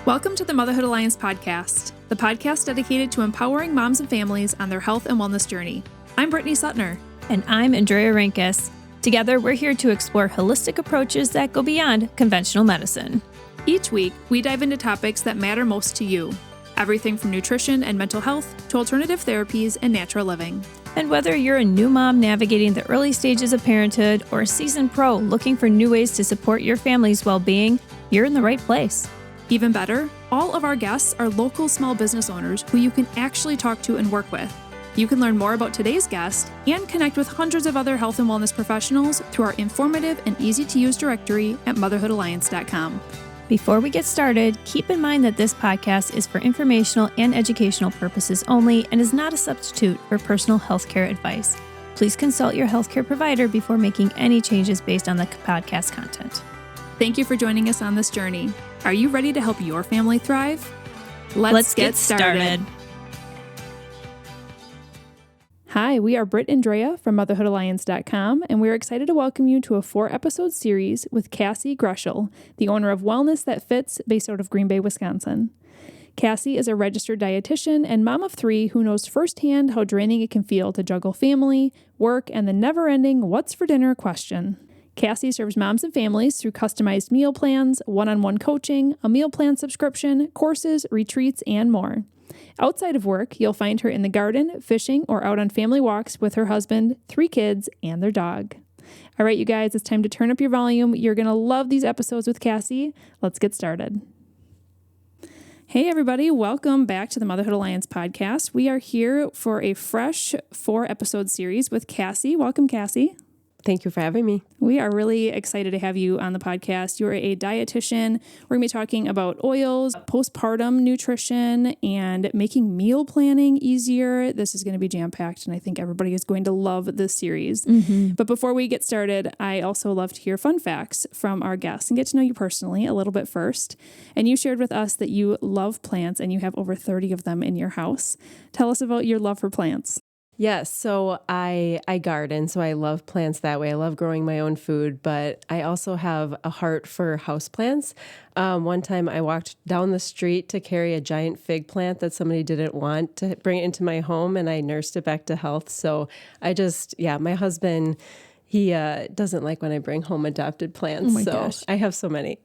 Welcome to the Motherhood Alliance podcast, the podcast dedicated to empowering moms and families on their health and wellness journey. I'm Brittany Suttner. And I'm Andrea Rinkus. Together, we're here to explore holistic approaches that go beyond conventional medicine. Each week, we dive into topics that matter most to you. Everything from nutrition and mental health to alternative therapies and natural living. And whether you're a new mom navigating the early stages of parenthood or a seasoned pro looking for new ways to support your family's well-being, you're in the right place. Even better, all of our guests are local small business owners who you can actually talk to and work with. You can learn more about today's guest and connect with hundreds of other health and wellness professionals through our informative and easy-to-use directory at motherhoodalliance.com. Before we get started, keep in mind that this podcast is for informational and educational purposes only and is not a substitute for personal healthcare advice. Please consult your healthcare provider before making any changes based on the podcast content. Thank you for joining us on this journey. Are you ready to help your family thrive? Let's get started. Hi, we are Britt and Drea from motherhoodalliance.com, and we're excited to welcome you to a 4-episode series with Cassie Groeschl, the owner of Wellness That Fits, based out of Green Bay, Wisconsin. Cassie is a registered dietitian and mom of 3 who knows firsthand how draining it can feel to juggle family, work, and the never-ending what's for dinner question. Cassie serves moms and families through customized meal plans, one-on-one coaching, a meal plan subscription, courses, retreats, and more. Outside of work, you'll find her in the garden, fishing, or out on family walks with her husband, 3 kids, and their dog. All right, you guys, it's time to turn up your volume. You're going to love these episodes with Cassie. Let's get started. Hey, everybody. Welcome back to the Motherhood Alliance podcast. We are here for a fresh 4-episode series with Cassie. Welcome, Cassie. Thank you for having me. We are really excited to have you on the podcast. You're a dietitian. We're going to be talking about oils, postpartum nutrition, and making meal planning easier. This is going to be jam-packed, and I think everybody is going to love this series. But before we get started, I also love to hear fun facts from our guests and get to know you personally a little bit first. And you shared with us that you love plants, and you have over 30 of them in your house. Tell us about your love for plants. Yes, so I garden, so I love plants that way. I love growing my own food, but I also have a heart for houseplants. One time I walked down the street to carry a giant fig plant that somebody didn't want to bring it into my home, and I nursed it back to health. So my husband, he doesn't like when I bring home adopted plants, gosh. I have so many.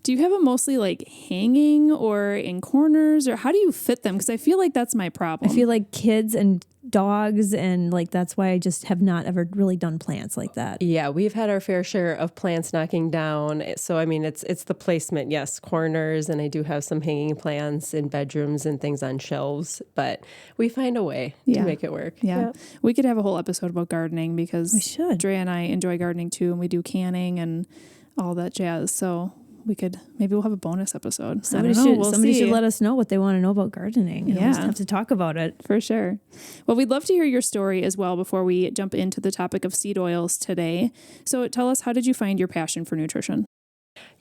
Do you have them mostly like hanging or in corners, or how do you fit them? Because I feel like that's my problem. I feel like kids and dogs, and like that's why I just have not ever really done plants like that. Yeah, we've had our fair share of plants knocking down. So I mean, it's the placement. Yes, corners, and I do have some hanging plants in bedrooms and things on shelves. But we find a way to make it work. Yeah, we could have a whole episode about gardening because we should. Dre and I enjoy gardening too, and we do canning and all that jazz. So maybe we'll have a bonus episode. Somebody should let us know what they want to know about gardening. We'll just have to talk about it. For sure. Well, we'd love to hear your story as well before we jump into the topic of seed oils today. So tell us, how did you find your passion for nutrition?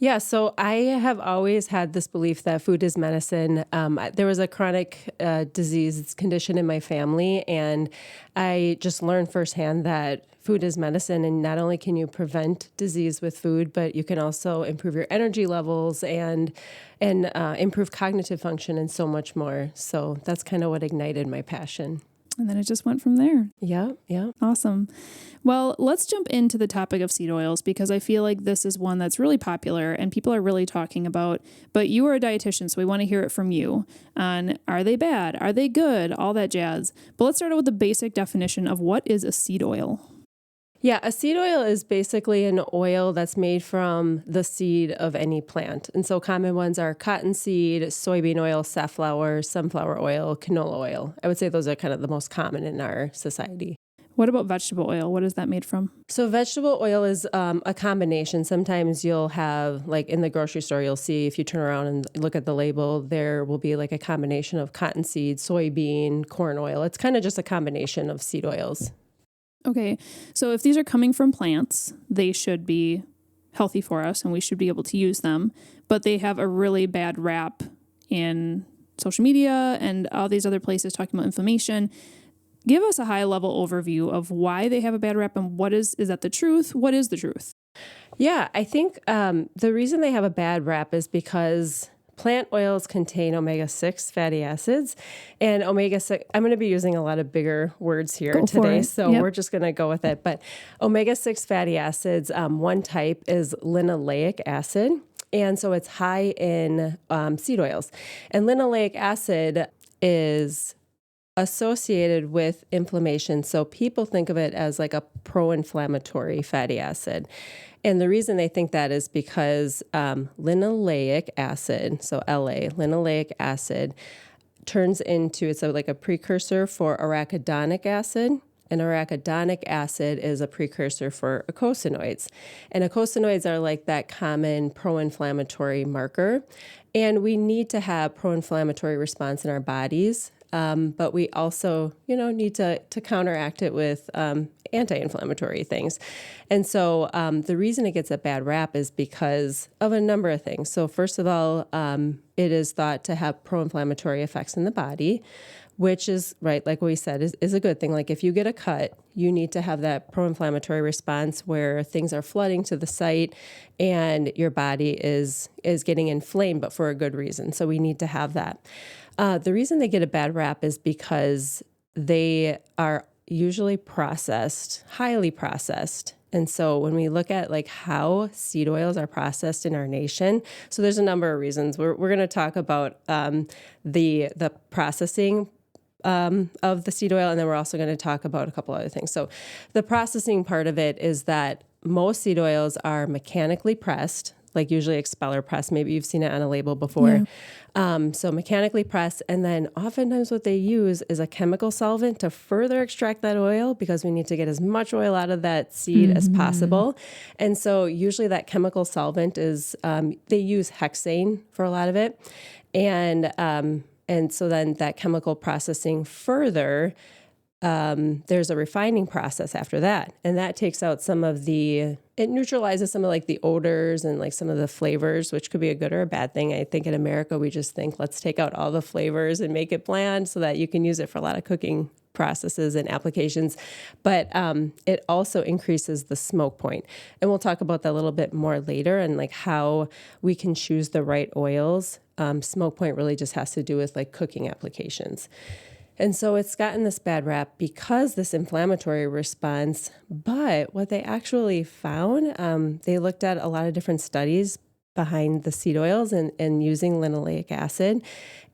Yeah, so I have always had this belief that food is medicine. There was a chronic disease condition in my family, and I just learned firsthand that food is medicine, and not only can you prevent disease with food, but you can also improve your energy levels and improve cognitive function and so much more. So that's kind of what ignited my passion. And then it just went from there. Yeah. Awesome. Well, let's jump into the topic of seed oils because I feel like this is one that's really popular and people are really talking about. But you are a dietitian, so we want to hear it from you on, are they bad? Are they good? All that jazz. But let's start out with the basic definition of what is a seed oil. Yeah, a seed oil is basically an oil that's made from the seed of any plant. And so common ones are cottonseed, soybean oil, safflower, sunflower oil, canola oil. I would say those are kind of the most common in our society. What about vegetable oil? What is that made from? So vegetable oil is a combination. Sometimes you'll have, like in the grocery store, you'll see if you turn around and look at the label, there will be like a combination of cottonseed, soybean, corn oil. It's kind of just a combination of seed oils. Okay, so if these are coming from plants, they should be healthy for us and we should be able to use them, but they have a really bad rap in social media and all these other places talking about inflammation. Give us a high-level overview of why they have a bad rap and is that the truth? What is the truth? Yeah, I think the reason they have a bad rap is because plant oils contain omega-6 fatty acids, and omega-6, I'm going to be using a lot of bigger words here today, so we're just going to go with it. But omega-6 fatty acids, one type is linoleic acid, and so it's high in seed oils. And linoleic acid is associated with inflammation. So people think of it as like a pro-inflammatory fatty acid. And the reason they think that is because linoleic acid, so linoleic acid, turns into, it's like a precursor for arachidonic acid. And arachidonic acid is a precursor for eicosanoids. And eicosanoids are like that common pro-inflammatory marker. And we need to have pro-inflammatory response in our bodies. But we also, need to counteract it with anti-inflammatory things. And so the reason it gets a bad rap is because of a number of things. So first of all, it is thought to have pro-inflammatory effects in the body, which is, right, like we said, is a good thing. Like if you get a cut, you need to have that pro-inflammatory response where things are flooding to the site and your body is getting inflamed, but for a good reason. So we need to have that. The reason they get a bad rap is because they are usually processed, highly processed. And so when we look at like how seed oils are processed in our nation, so there's a number of reasons. We're going to talk about the processing of the seed oil, and then we're also going to talk about a couple other things. So the processing part of it is that most seed oils are mechanically pressed, like usually expeller press. Maybe you've seen it on a label before. Yeah. So mechanically pressed. And then oftentimes what they use is a chemical solvent to further extract that oil because we need to get as much oil out of that seed as possible. And so usually that chemical solvent is, they use hexane for a lot of it. And so then that chemical processing further, there's a refining process after that. And that takes out it neutralizes some of like the odors and like some of the flavors, which could be a good or a bad thing. I think in America, we just think, let's take out all the flavors and make it bland so that you can use it for a lot of cooking processes and applications. But it also increases the smoke point. And we'll talk about that a little bit more later and like how we can choose the right oils. Smoke point really just has to do with like cooking applications. And so it's gotten this bad rap because this inflammatory response. But what they actually found, they looked at a lot of different studies behind the seed oils and using linoleic acid.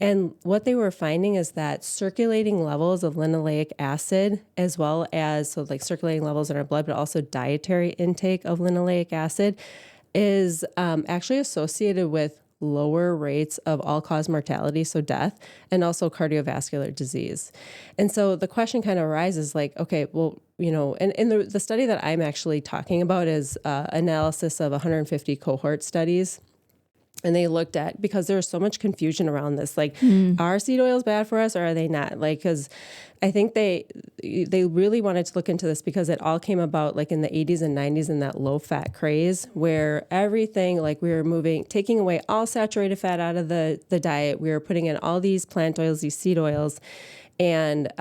And what they were finding is that circulating levels of linoleic acid, as well as so like circulating levels in our blood, but also dietary intake of linoleic acid is actually associated with lower rates of all-cause mortality, so death, and also cardiovascular disease. And so the question kind of arises like, okay, well, and the study that I'm actually talking about is analysis of 150 cohort studies. And they looked at, because there was so much confusion around this, like, are seed oils bad for us or are they not? Like, because I think they really wanted to look into this because it all came about like in the 80s and 90s in that low fat craze where everything, like we were taking away all saturated fat out of the diet. We were putting in all these plant oils, these seed oils. And,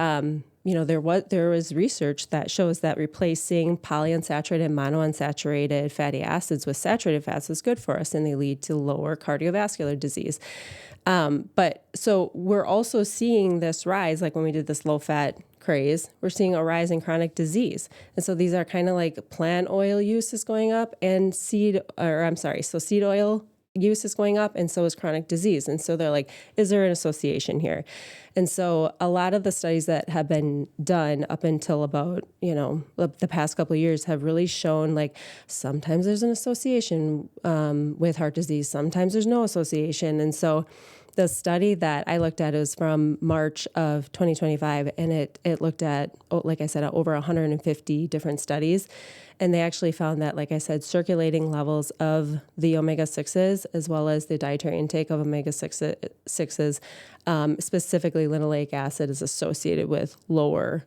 there was research that shows that replacing polyunsaturated and monounsaturated fatty acids with saturated fats is good for us, and they lead to lower cardiovascular disease. But so we're also seeing this rise, like when we did this low fat craze, we're seeing a rise in chronic disease. And so these are kind of like plant oil use is going up and seed oil use is going up, and so is chronic disease. And so they're like, is there an association here? And so a lot of the studies that have been done up until about, the past couple of years have really shown like sometimes there's an association with heart disease, sometimes there's no association. And so the study that I looked at is from March of 2025, and it looked at, like I said, over 150 different studies. And they actually found that, like I said, circulating levels of the omega-6s as well as the dietary intake of omega-6s, specifically linoleic acid, is associated with lower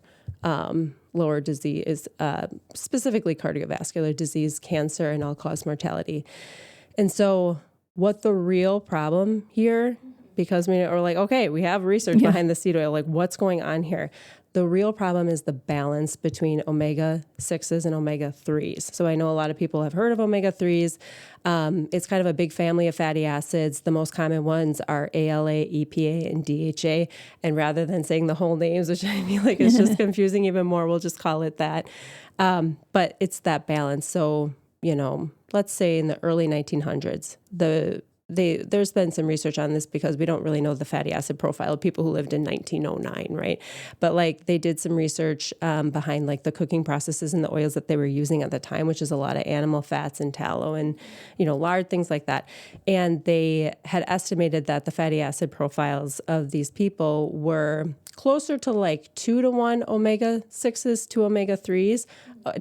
disease, specifically cardiovascular disease, cancer, and all-cause mortality. And so what the real problem here, because we are like, okay, we have research behind the seed oil, like what's going on here? the real problem is the balance between omega-6s and omega-3s. So I know a lot of people have heard of omega-3s. It's kind of a big family of fatty acids. The most common ones are ALA, EPA, and DHA. And rather than saying the whole names, which I feel like is just confusing even more, we'll just call it that. But it's that balance. So, let's say in the early 1900s, there's been some research on this because we don't really know the fatty acid profile of people who lived in 1909, right? But they did some research behind the cooking processes and the oils that they were using at the time, which is a lot of animal fats and tallow and, lard, things like that. And they had estimated that the fatty acid profiles of these people were closer to 2-to-1 omega-6s to omega-3s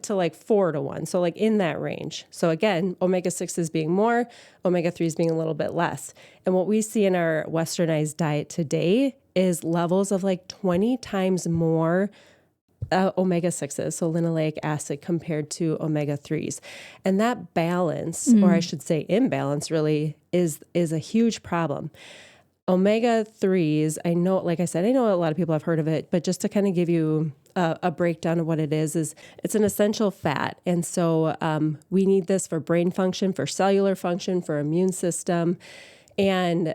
to 4-to-1. So in that range. So again, omega-6s being more, omega-3s being a little bit less. And what we see in our westernized diet today is levels of 20 times more omega-6s, so linoleic acid compared to omega-3s. And that balance, or I should say imbalance really, is a huge problem. Omega-3s, I know, like I said, I know a lot of people have heard of it, but just to kind of give you a breakdown of what it is it's an essential fat. And so we need this for brain function, for cellular function, for immune system. And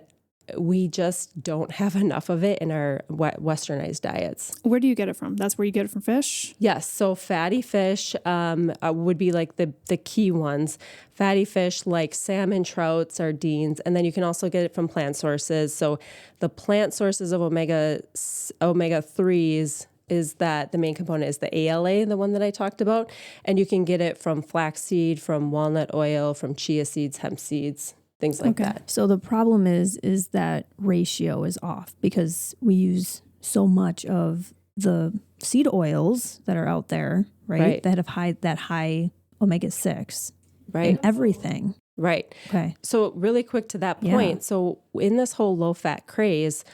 we just don't have enough of it in our westernized diets. Where do you get it from? That's where you get it from fish? Yes. So fatty fish would be the key ones. Fatty fish like salmon, trout, sardines, and then you can also get it from plant sources. So the plant sources of omega-3s is that the main component is the ALA, the one that I talked about. And you can get it from flaxseed, from walnut oil, from chia seeds, hemp seeds, things like that. So the problem is that ratio is off because we use so much of the seed oils that are out there, right? That have high omega-6 in everything. Right. Okay. So really quick to that point. So in this whole low-fat craze,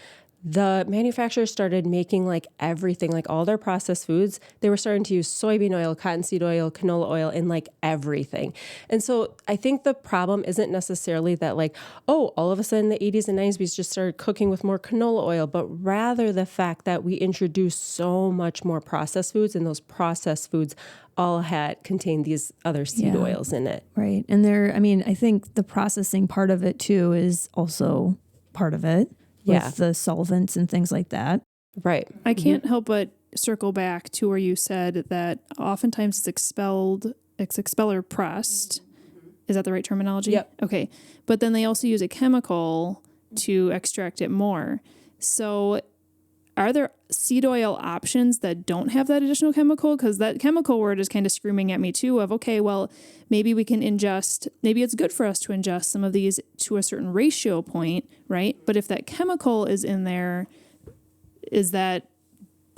the manufacturers started making everything, all their processed foods. They were starting to use soybean oil, cottonseed oil, canola oil in everything. And so I think the problem isn't necessarily that all of a sudden in the 80s and 90s, we just started cooking with more canola oil, but rather the fact that we introduced so much more processed foods, and those processed foods all contained these other seed oils in it. Right. And I think the processing part of it too is also part of it. With the solvents and things like that. Right. I can't help but circle back to where you said that oftentimes it's expeller pressed. Is that the right terminology? Yep. Okay. But then they also use a chemical to extract it more. So are there seed oil options that don't have that additional chemical? Because that chemical word is kind of screaming at me too of, okay, well, maybe we can maybe it's good for us to ingest some of these to a certain ratio point, right? But if that chemical is in there,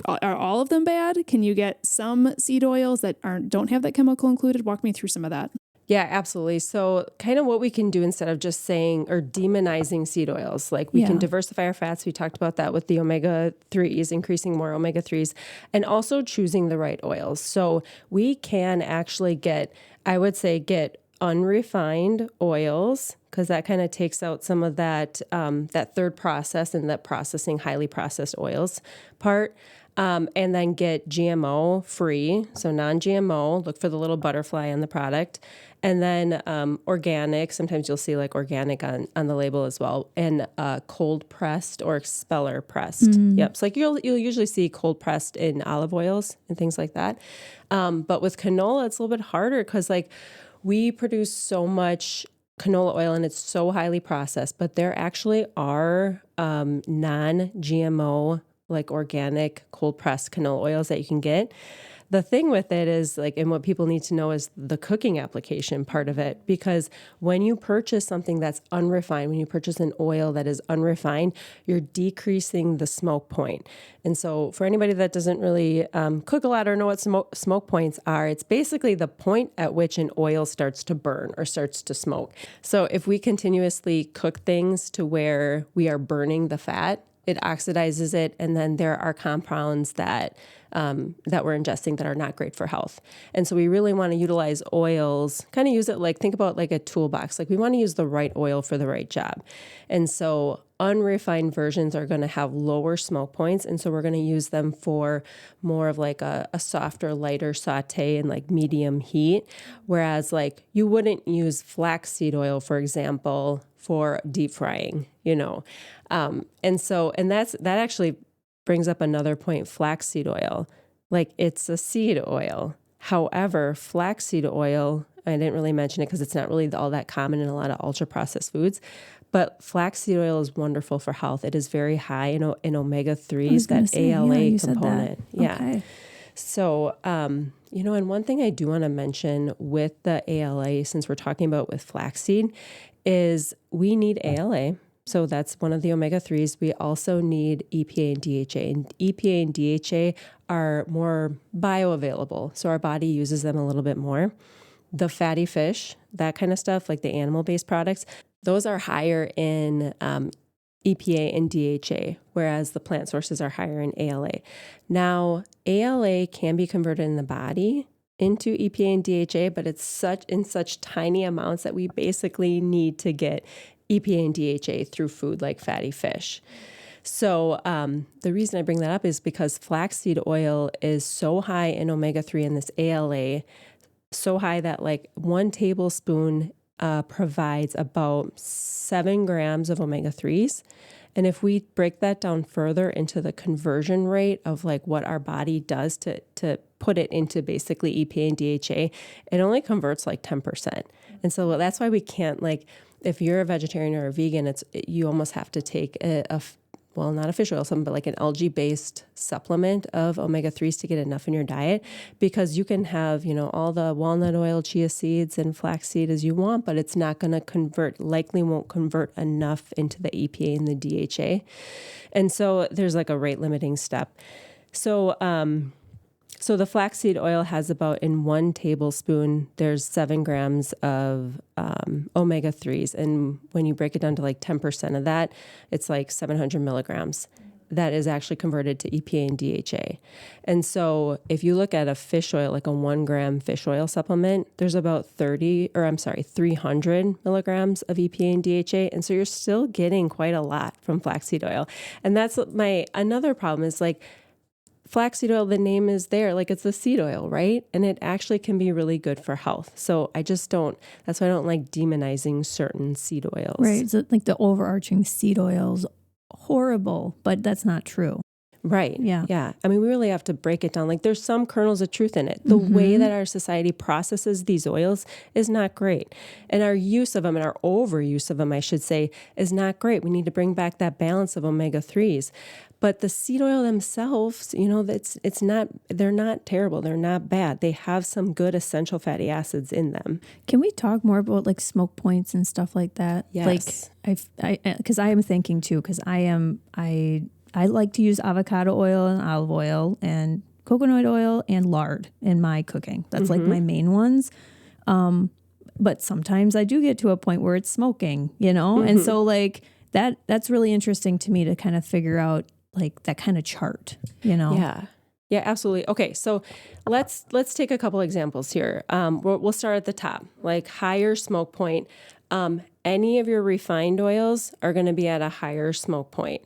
are all of them bad? Can you get some seed oils that don't have that chemical included? Walk me through some of that. Yeah, absolutely. So kind of what we can do instead of just saying or demonizing seed oils, we can diversify our fats. We talked about that with the omega-3s, increasing more omega-3s, and also choosing the right oils. So we can actually get unrefined oils, because that kind of takes out some of that third process and that processing highly processed oils part. And then get GMO free, so non-GMO, look for the little butterfly on the product. And then organic, sometimes you'll see organic on the label as well, and cold pressed or expeller pressed. Yep, so you'll usually see cold pressed in olive oils and things like that. But with canola, it's a little bit harder because we produce so much canola oil and it's so highly processed, but there actually are non-GMO organic cold pressed canola oils that you can get. The thing with it is and what people need to know is the cooking application part of it, because when you purchase something that's unrefined, when you purchase an oil that is unrefined, you're decreasing the smoke point. And so for anybody that doesn't really cook a lot or know what smoke points are, it's basically the point at which an oil starts to burn or starts to smoke. So if we continuously cook things to where we are burning the fat, it oxidizes it, and then there are compounds that we're ingesting that are not great for health. And so we really want to utilize oils, kind of use it like, think about like a toolbox. Like we want to use the right oil for the right job. And so unrefined versions are going to have lower smoke points. And so we're going to use them for more of like a softer, lighter saute and like medium heat. Whereas like you wouldn't use flaxseed oil, for example, for deep frying, and that actually brings up another point, flaxseed oil. Like it's a seed oil. However, flaxseed oil, I didn't really mention it because it's not really all that common in a lot of ultra-processed foods, but flaxseed oil is wonderful for health. It is very high in omega-3s, that ALA component. Yeah. Okay. So, and one thing I do want to mention with the ALA, since we're talking about with flaxseed, is we need ALA. So that's one of the omega-3s. We also need EPA and DHA. And EPA and DHA are more bioavailable. So our body uses them a little bit more. The fatty fish, that kind of stuff, like the animal-based products, those are higher in EPA and DHA, whereas the plant sources are higher in ALA. Now, ALA can be converted in the body into EPA and DHA, but it's in such tiny amounts that we basically need to get EPA and DHA through food like fatty fish. So the reason I bring that up is because flaxseed oil is so high in omega-3 in this ALA, so high that like 1 tablespoon provides about 7 grams of omega-3s. And if we break that down further into the conversion rate of like what our body does to put it into basically EPA and DHA, it only converts like 10%. And so that's why we can't, like, if you're a vegetarian or a vegan, you almost have to take not a fish oil supplement, but like an algae-based supplement of omega-3s to get enough in your diet, because you can have, all the walnut oil, chia seeds, and flaxseed as you want, but it's not going to likely won't convert enough into the EPA and the DHA. And so there's like a rate limiting step. So the flaxseed oil has about, in 1 tablespoon, there's 7 grams of omega-3s. And when you break it down to like 10% of that, it's like 700 milligrams. That is actually converted to EPA and DHA. And so if you look at a fish oil, like a 1 gram fish oil supplement, there's about 300 milligrams of EPA and DHA. And so you're still getting quite a lot from flaxseed oil. And that's another problem is like, flaxseed oil, the name is there, like it's a seed oil, right? And it actually can be really good for health. So that's why I don't like demonizing certain seed oils. Right. So like the overarching seed oils, horrible, but that's not true. Right. Yeah. Yeah. I mean, we really have to break it down. Like there's some kernels of truth in it. The way that our society processes these oils is not great. And our use of them and our overuse of them, I should say, is not great. We need to bring back that balance of omega-3s. But the seed oil themselves, they're not terrible. They're not bad. They have some good essential fatty acids in them. Can we talk more about like smoke points and stuff like that? Yes. Like because I am thinking too, because I like to use avocado oil and olive oil and coconut oil and lard in my cooking. That's like my main ones. But sometimes I do get to a point where it's smoking, And so like that's really interesting to me to kind of figure out like that kind of chart, Yeah. Yeah, absolutely. Okay. So let's take a couple examples here. We'll start at the top, like higher smoke point. Any of your refined oils are going to be at a higher smoke point.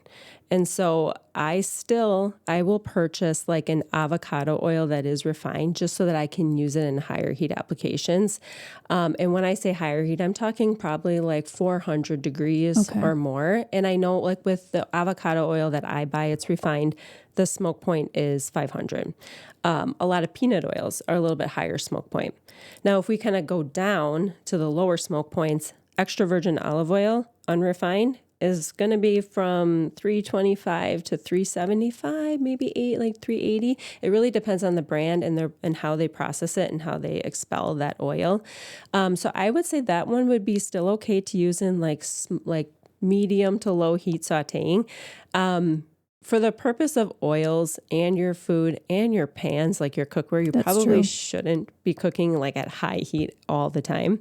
And so I will purchase like an avocado oil that is refined just so that I can use it in higher heat applications. And when I say higher heat, I'm talking probably like 400 degrees or more. And I know like with the avocado oil that I buy, it's refined, the smoke point is 500. A lot of peanut oils are a little bit higher smoke point. Now, if we kind of go down to the lower smoke points, extra virgin olive oil, unrefined, is going to be from 325 to 375, maybe 380. It really depends on the brand and how they process it and how they expel that oil. So I would say that one would be still okay to use in like medium to low heat sauteing. For the purpose of oils and your food and your pans, like your cookware, you probably shouldn't be cooking like at high heat all the time.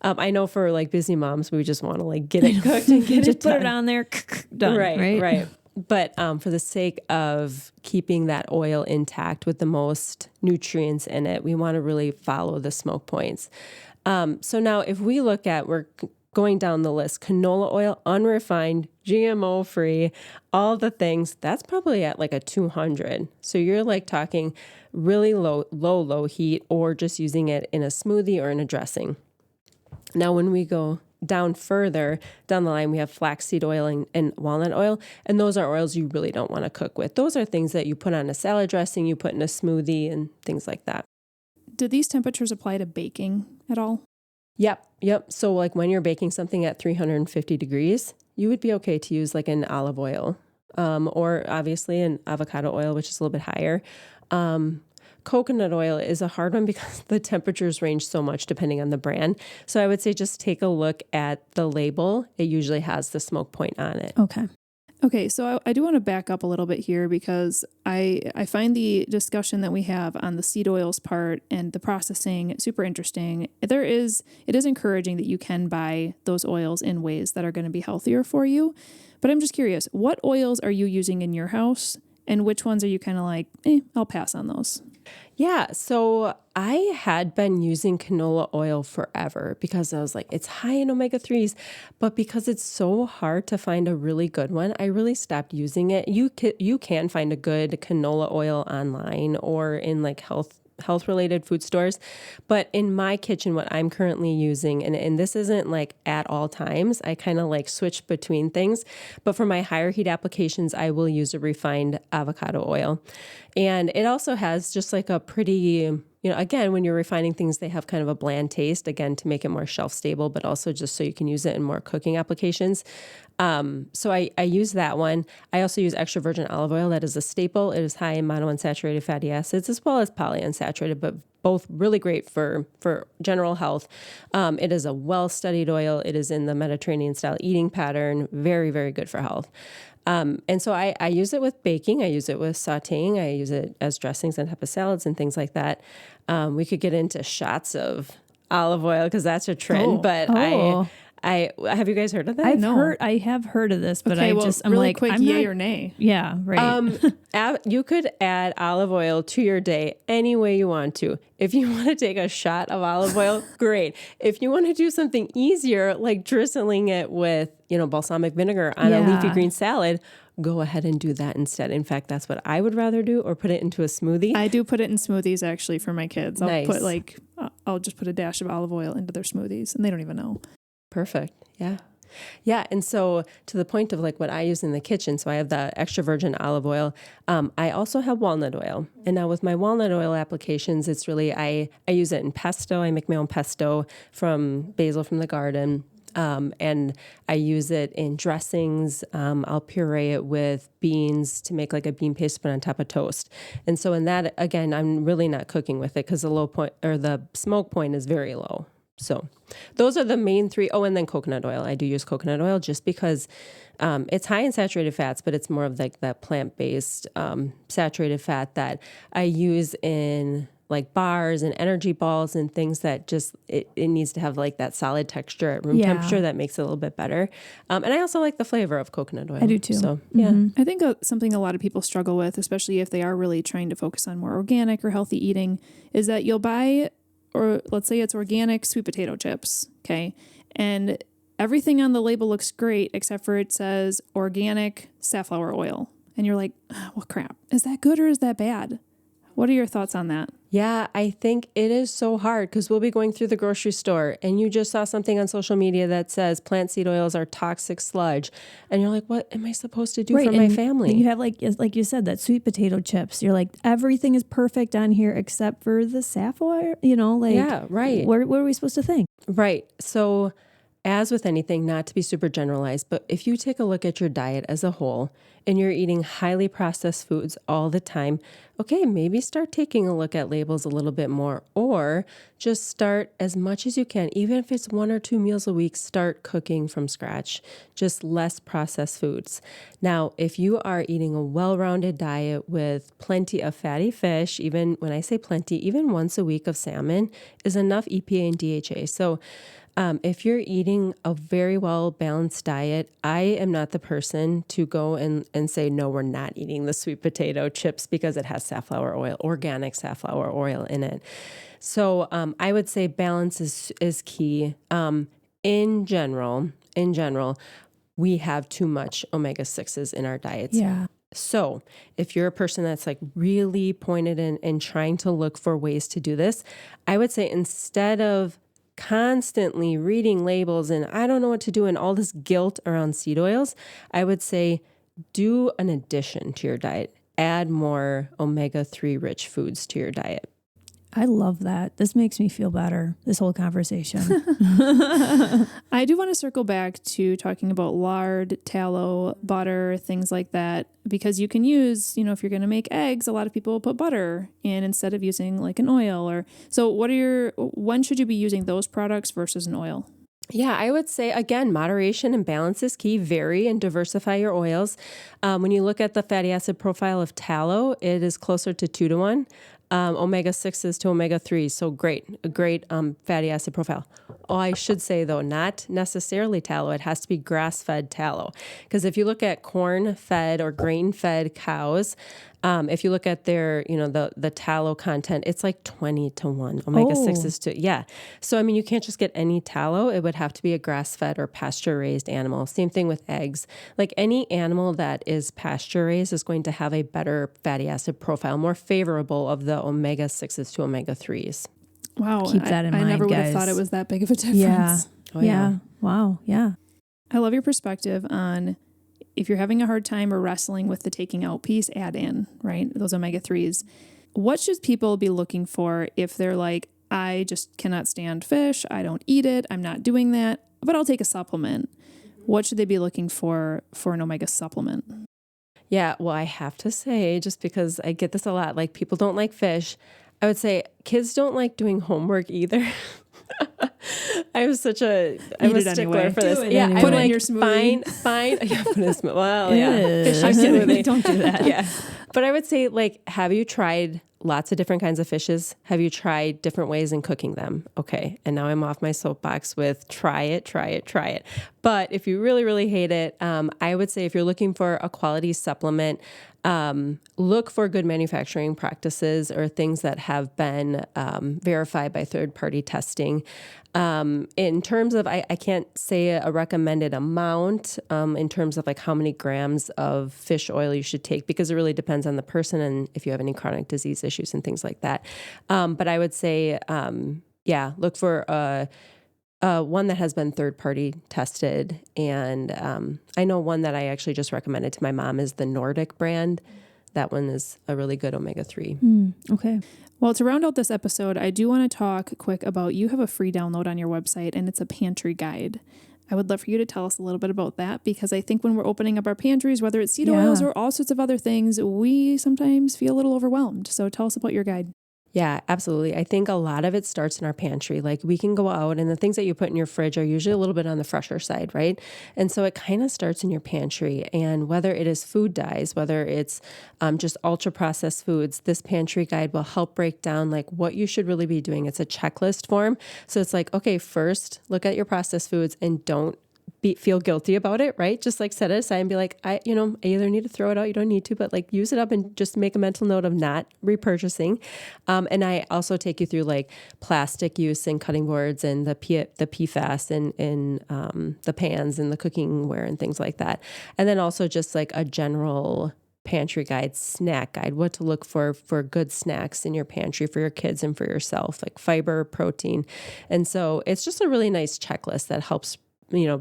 I know for like busy moms, we just want to like get it cooked and get it done. Put it on there, done. Right. But for the sake of keeping that oil intact with the most nutrients in it, we want to really follow the smoke points. So now if we look at, we're going down the list, canola oil, unrefined, GMO free, all the things, that's probably at like a 200. So you're like talking really low heat, or just using it in a smoothie or in a dressing. Now, when we go down further down the line, we have flaxseed oil and walnut oil. And those are oils you really don't want to cook with. Those are things that you put on a salad dressing, you put in a smoothie and things like that. Do these temperatures apply to baking at all? Yep. So like when you're baking something at 350 degrees, you would be okay to use like an olive oil, or obviously an avocado oil, which is a little bit higher. Coconut oil is a hard one because the temperatures range so much depending on the brand. So I would say just take a look at the label. It usually has the smoke point on it. Okay, so I do want to back up a little bit here because I find the discussion that we have on the seed oils part and the processing super interesting. It is encouraging that you can buy those oils in ways that are going to be healthier for you. But I'm just curious, what oils are you using in your house and which ones are you kind of like, I'll pass on those? Yeah, so I had been using canola oil forever because I was like, it's high in omega-3s, but because it's so hard to find a really good one, I really stopped using it. You can find a good canola oil online or in like health-related food stores. But in my kitchen, what I'm currently using, and this isn't like at all times, I kind of like switch between things. But for my higher heat applications, I will use a refined avocado oil. And it also has just like a pretty, again, when you're refining things, they have kind of a bland taste, again, to make it more shelf stable, but also just so you can use it in more cooking applications. So I use that one. I also use extra virgin olive oil. That is a staple. It is high in monounsaturated fatty acids as well as polyunsaturated, but both really great for general health. It is a well-studied oil. It is in the Mediterranean style eating pattern. Very, very good for health. And so I use it with baking. I use it with sauteing. I use it as dressings on top of salads and things like that. We could get into shots of olive oil because that's a trend, but I have you guys heard of that? I have heard of this, but okay, I'm really like, quick, I'm yay not, or nay? Yeah, right. You could add olive oil to your day any way you want to. If you want to take a shot of olive oil, great. If you want to do something easier, like drizzling it with, balsamic vinegar on a leafy green salad, go ahead and do that instead. In fact, that's what I would rather do, or put it into a smoothie. I do put it in smoothies actually for my kids. Nice. I'll just put a dash of olive oil into their smoothies and they don't even know. Perfect. Yeah. Yeah. And so to the point of like what I use in the kitchen, so I have the extra virgin olive oil. I also have walnut oil. And now with my walnut oil applications, it's really, I use it in pesto. I make my own pesto from basil from the garden. And I use it in dressings. I'll puree it with beans to make like a bean paste to put on top of toast. And so in that, again, I'm really not cooking with it because the low point or the smoke point is very low. So those are the main three. Oh, and then coconut oil. I do use coconut oil just because it's high in saturated fats, but it's more of like that plant-based saturated fat that I use in like bars and energy balls and things that just, it needs to have like that solid texture at room temperature that makes it a little bit better. And I also like the flavor of coconut oil. I do too. So, yeah. I think something a lot of people struggle with, especially if they are really trying to focus on more organic or healthy eating, is that you'll buy, or let's say it's organic sweet potato chips, okay? And everything on the label looks great except for it says organic safflower oil. And you're like, well, crap. Is that good or is that bad? What are your thoughts on that? Yeah, I think it is so hard because we'll be going through the grocery store and you just saw something on social media that says plant seed oils are toxic sludge. And you're like, what am I supposed to do for my family? And you have like you said, that sweet potato chips. You're like, everything is perfect on here except for the safflower, Yeah, right. What are we supposed to think? Right. So as with anything, not to be super generalized, but if you take a look at your diet as a whole and you're eating highly processed foods all the time, okay, maybe start taking a look at labels a little bit more, or just start as much as you can. Even if it's 1 or 2 meals a week, start cooking from scratch, just less processed foods. Now, if you are eating a well-rounded diet with plenty of fatty fish, even when I say plenty, even once a week of salmon is enough EPA and DHA. So If you're eating a very well-balanced diet, I am not the person to go and say, no, we're not eating the sweet potato chips because it has safflower oil, organic safflower oil in it. So I would say balance is key. In general, we have too much omega-6s in our diets. Yeah. So if you're a person that's like really pointed in and trying to look for ways to do this, I would say instead of constantly reading labels and I don't know what to do and all this guilt around seed oils, I would say do an addition to your diet. Add more omega-3 rich foods to your diet. I love that. This makes me feel better, this whole conversation. I do want to circle back to talking about lard, tallow, butter, things like that, because you can use, if you're going to make eggs, a lot of people will put butter in instead of using like an oil so when should you be using those products versus an oil? Yeah, I would say, again, moderation and balance is key. Vary and diversify your oils. When you look at the fatty acid profile of tallow, it is closer to 2-to-1. Omega-6s to omega-3s. So a great fatty acid profile. Oh, I should say, though, not necessarily tallow. It has to be grass-fed tallow. Because if you look at corn-fed or grain-fed cows, if you look at their, the tallow content, it's like 20-to-1. Omega-6s to, yeah. So, I mean, you can't just get any tallow. It would have to be a grass-fed or pasture-raised animal. Same thing with eggs. Like any animal that is pasture-raised is going to have a better fatty acid profile, more favorable of the omega-6s to omega-3s. Wow. Keep that in mind, I never would have guys. thought it was that big of a difference. Yeah. Oh, yeah. Wow. Yeah. I love your perspective on if you're having a hard time or wrestling with the taking out piece, add in, right? Those omega-3s. What should people be looking for if they're like, I just cannot stand fish, I don't eat it, I'm not doing that, but I'll take a supplement? What should they be looking for an omega supplement? Yeah, well, I have to say, just because I get this a lot, like people don't like fish, I would say kids don't like doing homework either. I'm a stickler for this. Yeah, I'm put it like, in your smoothie. fine. Yeah, put it in a smoothie. Well, yeah. Fish I'm kidding. smoothie. Don't do that. Yeah. But I would say, like, have you tried lots of different kinds of fishes? Have you tried different ways in cooking them? Okay. And now I'm off my soapbox with try it. But if you really, really hate it, I would say if you're looking for a quality supplement, look for good manufacturing practices or things that have been verified by third-party testing. In terms of, I can't say a recommended amount in terms of like how many grams of fish oil you should take, because it really depends on the person and if you have any chronic disease issues and things like that. But I would say, look for one that has been third-party tested. And I know one that I actually just recommended to my mom is the Nordic brand. That one is a really good omega-3. Okay. Well, to round out this episode, I do want to talk quick about, you have a free download on your website and it's a pantry guide. I would love for you to tell us a little bit about that, because I think when we're opening up our pantries, whether it's seed oils or all sorts of other things, we sometimes feel a little overwhelmed. So tell us about your guide. Yeah, absolutely. I think a lot of it starts in our pantry. Like we can go out and the things that you put in your fridge are usually a little bit on the fresher side, right? And so it kind of starts in your pantry. And whether it is food dyes, whether it's just ultra processed foods, this pantry guide will help break down like what you should really be doing. It's a checklist form. So it's like, okay, first look at your processed foods and don't feel guilty about it, right? Just like set it aside and be like, I either need to throw it out, you don't need to, but like use it up and just make a mental note of not repurchasing. And I also take you through like plastic use and cutting boards and the PFAS and the pans and the cooking ware and things like that. And then also just like a general pantry guide, snack guide, what to look for good snacks in your pantry for your kids and for yourself, like fiber, protein. And so it's just a really nice checklist that helps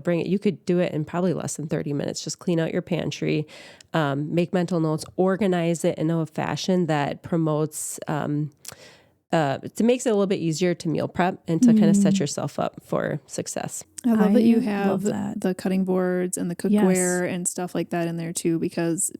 bring it. You could do it in probably less than 30 minutes. Just clean out your pantry, make mental notes, organize it in a fashion that promotes, it makes it a little bit easier to meal prep and to kind of set yourself up for success. I love that you have the cutting boards and the cookware and stuff like that in there too, because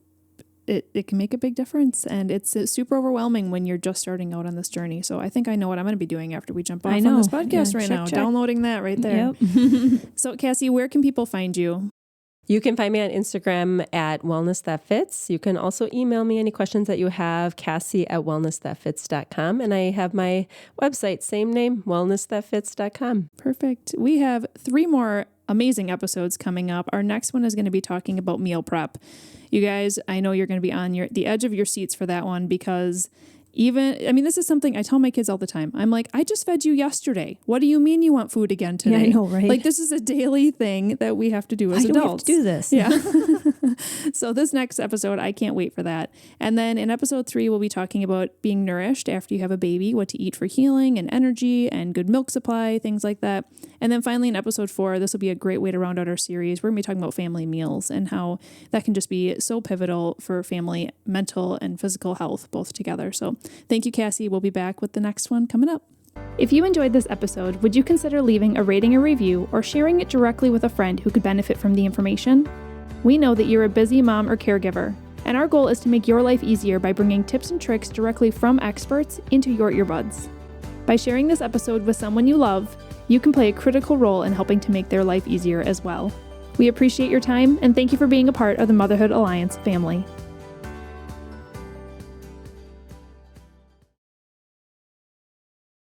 it can make a big difference, and it's super overwhelming when you're just starting out on this journey. So I think I know what I'm going to be doing after we jump off on this podcast now. Downloading that right there. Yep. So Cassie, where can people find you? You can find me on Instagram at Wellness That Fits. You can also email me any questions that you have, Cassie@wellnessthatfits.com. And I have my website, same name, wellnessthatfits.com. Perfect. We have 3 more amazing episodes coming up. Our next one is going to be talking about meal prep. You guys, I know you're going to be on the edge of your seats for that one because this is something I tell my kids all the time. I'm like, I just fed you yesterday. What do you mean you want food again today? Yeah, I know, right? Like, this is a daily thing that we have to do as adults. We have to do this? Yeah. So this next episode, I can't wait for that. And then in episode 3, we'll be talking about being nourished after you have a baby, what to eat for healing and energy and good milk supply, things like that. And then finally in episode 4, this will be a great way to round out our series. We're going to be talking about family meals and how that can just be so pivotal for family mental and physical health both together. So thank you, Cassie. We'll be back with the next one coming up. If you enjoyed this episode, would you consider leaving a rating or review or sharing it directly with a friend who could benefit from the information? We know that you're a busy mom or caregiver, and our goal is to make your life easier by bringing tips and tricks directly from experts into your earbuds. By sharing this episode with someone you love, you can play a critical role in helping to make their life easier as well. We appreciate your time and thank you for being a part of the Motherhood Alliance family.